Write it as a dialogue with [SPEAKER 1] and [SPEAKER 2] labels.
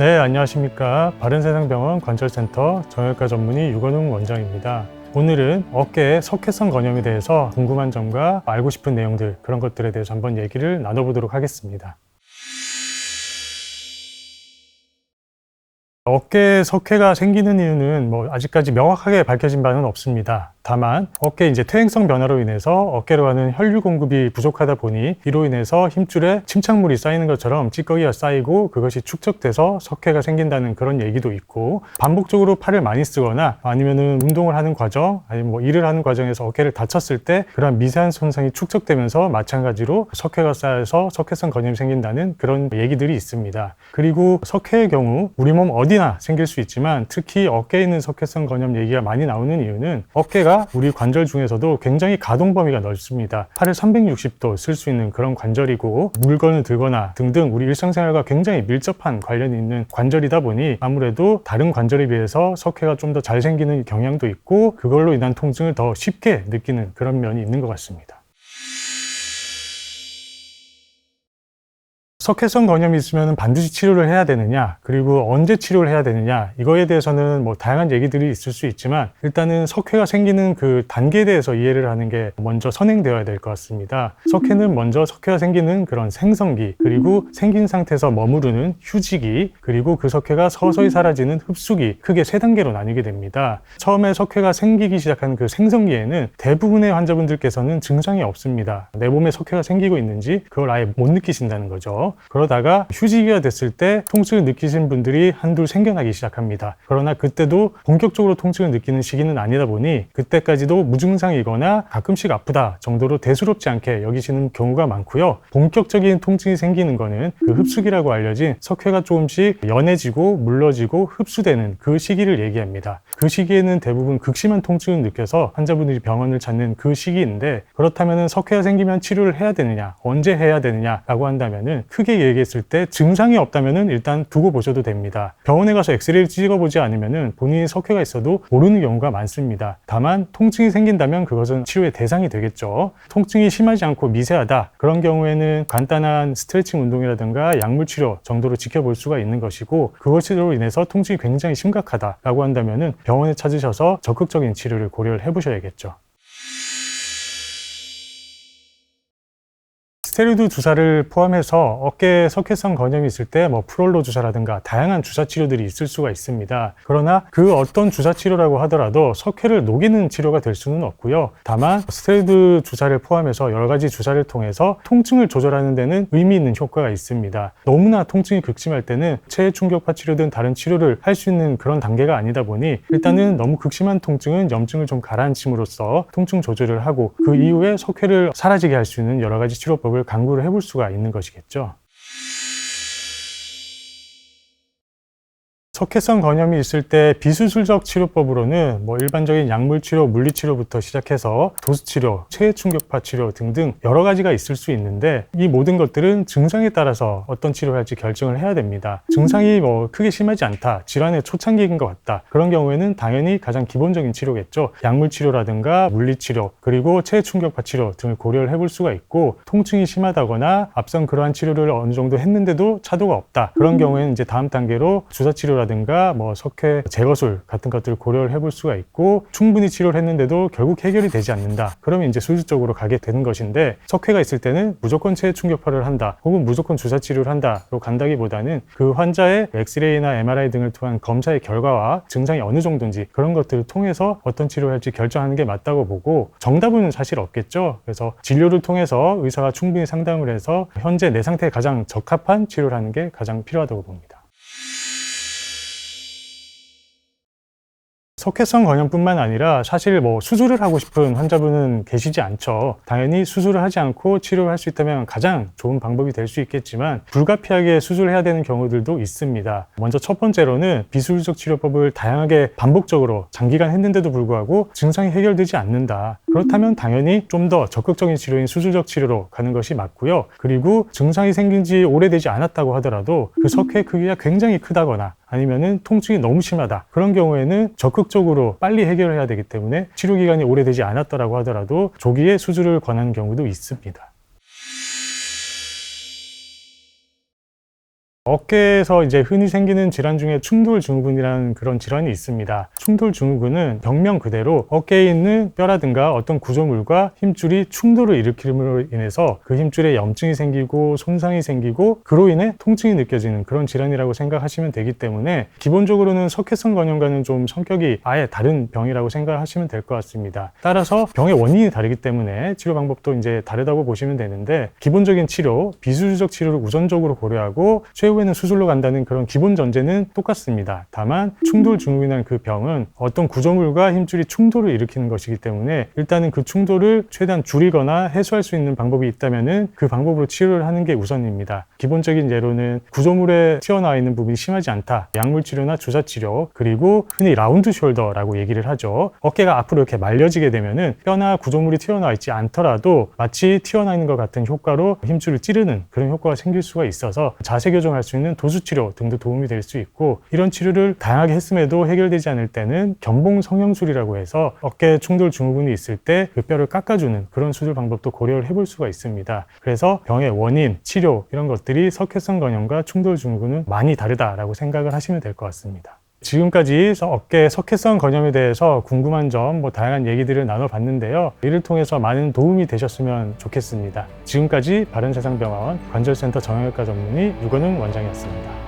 [SPEAKER 1] 네, 안녕하십니까. 바른세상병원 관절센터 정형외과 전문의 유건웅 원장입니다. 오늘은 어깨의 석회성 건염에 대해서 궁금한 점과 알고 싶은 내용들, 그런 것들에 대해서 한번 얘기를 나눠보도록 하겠습니다. 어깨에 석회가 생기는 이유는 아직까지 명확하게 밝혀진 바는 없습니다. 다만 어깨 퇴행성 변화로 인해서 어깨로 가는 혈류 공급이 부족하다 보니 이로 인해서 힘줄에 침착물이 쌓이는 것처럼 찌꺼기가 쌓이고 그것이 축적돼서 석회가 생긴다는 그런 얘기도 있고, 반복적으로 팔을 많이 쓰거나 아니면은 운동을 하는 과정, 아니면 일을 하는 과정에서 어깨를 다쳤을 때 그런 미세한 손상이 축적되면서 마찬가지로 석회가 쌓여서 석회성 건염이 생긴다는 그런 얘기들이 있습니다. 그리고 석회의 경우 우리 몸 어디나 생길 수 있지만 특히 어깨에 있는 석회성 건염 얘기가 많이 나오는 이유는 어깨가 우리 관절 중에서도 굉장히 가동 범위가 넓습니다. 팔을 360도 쓸 수 있는 그런 관절이고, 물건을 들거나 등등 우리 일상생활과 굉장히 밀접한 관련이 있는 관절이다 보니 아무래도 다른 관절에 비해서 석회가 좀 더 잘 생기는 경향도 있고, 그걸로 인한 통증을 더 쉽게 느끼는 그런 면이 있는 것 같습니다. 석회성 건염이 있으면 반드시 치료를 해야 되느냐, 그리고 언제 치료를 해야 되느냐, 이거에 대해서는 다양한 얘기들이 있을 수 있지만 일단은 석회가 생기는 그 단계에 대해서 이해를 하는 게 먼저 선행되어야 될 것 같습니다. 석회는 먼저 석회가 생기는 그런 생성기, 그리고 생긴 상태에서 머무르는 휴지기, 그리고 그 석회가 서서히 사라지는 흡수기, 크게 세 단계로 나뉘게 됩니다. 처음에 석회가 생기기 시작하는 그 생성기에는 대부분의 환자분들께서는 증상이 없습니다. 내 몸에 석회가 생기고 있는지 그걸 아예 못 느끼신다는 거죠. 그러다가 휴지기가 됐을 때 통증을 느끼신 분들이 한둘 생겨나기 시작합니다. 그러나 그때도 본격적으로 통증을 느끼는 시기는 아니다 보니 그때까지도 무증상이거나 가끔씩 아프다 정도로 대수롭지 않게 여기시는 경우가 많고요. 본격적인 통증이 생기는 거는 그 흡수기라고 알려진 석회가 조금씩 연해지고 물러지고 흡수되는 그 시기를 얘기합니다. 그 시기에는 대부분 극심한 통증을 느껴서 환자분들이 병원을 찾는 그 시기인데, 그렇다면 석회가 생기면 치료를 해야 되느냐, 언제 해야 되느냐라고 한다면은 크게 얘기했을 때 증상이 없다면은 일단 두고 보셔도 됩니다. 병원에 가서 엑스레이를 찍어보지 않으면은 본인이 석회가 있어도 모르는 경우가 많습니다. 다만 통증이 생긴다면 그것은 치료의 대상이 되겠죠. 통증이 심하지 않고 미세하다, 그런 경우에는 간단한 스트레칭 운동이라든가 약물 치료 정도로 지켜볼 수가 있는 것이고, 그것으로 인해서 통증이 굉장히 심각하다라고 한다면은 병원에 찾으셔서 적극적인 치료를 고려를 해보셔야겠죠. 스테로이드 주사를 포함해서 어깨에 석회성 건염이 있을 때 프롤로 주사라든가 다양한 주사 치료들이 있을 수가 있습니다. 그러나 그 어떤 주사 치료라고 하더라도 석회를 녹이는 치료가 될 수는 없고요. 다만 스테로이드 주사를 포함해서 여러 가지 주사를 통해서 통증을 조절하는 데는 의미 있는 효과가 있습니다. 너무나 통증이 극심할 때는 체해 충격파 치료든 다른 치료를 할 수 있는 그런 단계가 아니다 보니 일단은 너무 극심한 통증은 염증을 좀 가라앉힘으로써 통증 조절을 하고, 그 이후에 석회를 사라지게 할 수 있는 여러 가지 치료법을 강구를 해볼 수가 있는 것이겠죠. 석회성 건염이 있을 때 비수술적 치료법으로는 일반적인 약물 치료, 물리 치료부터 시작해서 도수 치료, 체해 충격파 치료 등등 여러 가지가 있을 수 있는데, 이 모든 것들은 증상에 따라서 어떤 치료를 할지 결정을 해야 됩니다. 증상이 크게 심하지 않다, 질환의 초창기인 것 같다, 그런 경우에는 당연히 가장 기본적인 치료겠죠. 약물 치료라든가 물리 치료, 그리고 체해 충격파 치료 등을 고려를 해볼 수가 있고, 통증이 심하다거나 앞선 그러한 치료를 어느 정도 했는데도 차도가 없다, 그런 경우에는 다음 단계로 주사 치료라든가 석회 제거술 같은 것들을 고려를 해볼 수가 있고, 충분히 치료를 했는데도 결국 해결이 되지 않는다, 그러면 수술 쪽으로 가게 되는 것인데, 석회가 있을 때는 무조건 체해 충격파를 한다, 혹은 무조건 주사 치료를 한다로 간다기보다는 그 환자의 엑스레이나 MRI 등을 통한 검사의 결과와 증상이 어느 정도인지 그런 것들을 통해서 어떤 치료를 할지 결정하는 게 맞다고 보고, 정답은 사실 없겠죠. 그래서 진료를 통해서 의사가 충분히 상담을 해서 현재 내 상태에 가장 적합한 치료를 하는 게 가장 필요하다고 봅니다. 석회성 건염뿐만 아니라 사실 수술을 하고 싶은 환자분은 계시지 않죠. 당연히 수술을 하지 않고 치료를 할 수 있다면 가장 좋은 방법이 될 수 있겠지만, 불가피하게 수술을 해야 되는 경우들도 있습니다. 먼저 첫 번째로는 비수술적 치료법을 다양하게 반복적으로 장기간 했는데도 불구하고 증상이 해결되지 않는다, 그렇다면 당연히 좀 더 적극적인 치료인 수술적 치료로 가는 것이 맞고요. 그리고 증상이 생긴 지 오래되지 않았다고 하더라도 그 석회 크기가 굉장히 크다거나 아니면은 통증이 너무 심하다, 그런 경우에는 적극적으로 빨리 해결해야 되기 때문에 치료 기간이 오래되지 않았더라고 하더라도 조기에 수술을 권하는 경우도 있습니다. 어깨에서 이제 흔히 생기는 질환 중에 충돌증후군이라는 그런 질환이 있습니다. 충돌증후군은 병명 그대로 어깨에 있는 뼈라든가 어떤 구조물과 힘줄이 충돌을 일으킴으로 인해서 그 힘줄에 염증이 생기고 손상이 생기고 그로 인해 통증이 느껴지는 그런 질환이라고 생각하시면 되기 때문에 기본적으로는 석회성 건염과는 좀 성격이 아예 다른 병이라고 생각하시면 될 것 같습니다. 따라서 병의 원인이 다르기 때문에 치료 방법도 이제 다르다고 보시면 되는데, 기본적인 치료, 비수술적 치료를 우선적으로 고려하고 최후에는 수술로 간다는 그런 기본 전제는 똑같습니다. 다만 충돌증후군이라는 그 병은 어떤 구조물과 힘줄이 충돌을 일으키는 것이기 때문에 일단은 그 충돌을 최대한 줄이거나 해소할 수 있는 방법이 있다면은 그 방법으로 치료를 하는 게 우선입니다. 기본적인 예로는 구조물에 튀어나와 있는 부분이 심하지 않다, 약물 치료나 주사 치료, 그리고 흔히 라운드 숄더라고 얘기를 하죠. 어깨가 앞으로 이렇게 말려지게 되면은 뼈나 구조물이 튀어나와 있지 않더라도 마치 튀어나와 있는 것 같은 효과로 힘줄을 찌르는 그런 효과가 생길 수가 있어서 자세 교정할 수 있는 도수 치료 등도 도움이 될 수 있고, 이런 치료를 다양하게 했음에도 해결되지 않을 때는 견봉 성형술이라고 해서 어깨 충돌 증후군이 있을 때 그 뼈를 깎아주는 그런 수술 방법도 고려를 해볼 수가 있습니다. 그래서 병의 원인, 치료 이런 것들이 석회성 건염과 충돌 증후군은 많이 다르다라고 생각을 하시면 될 것 같습니다. 지금까지 어깨 석회성 건염에 대해서 궁금한 점, 다양한 얘기들을 나눠봤는데요. 이를 통해서 많은 도움이 되셨으면 좋겠습니다. 지금까지 바른세상병원 관절센터 정형외과 전문의 유건웅 원장이었습니다.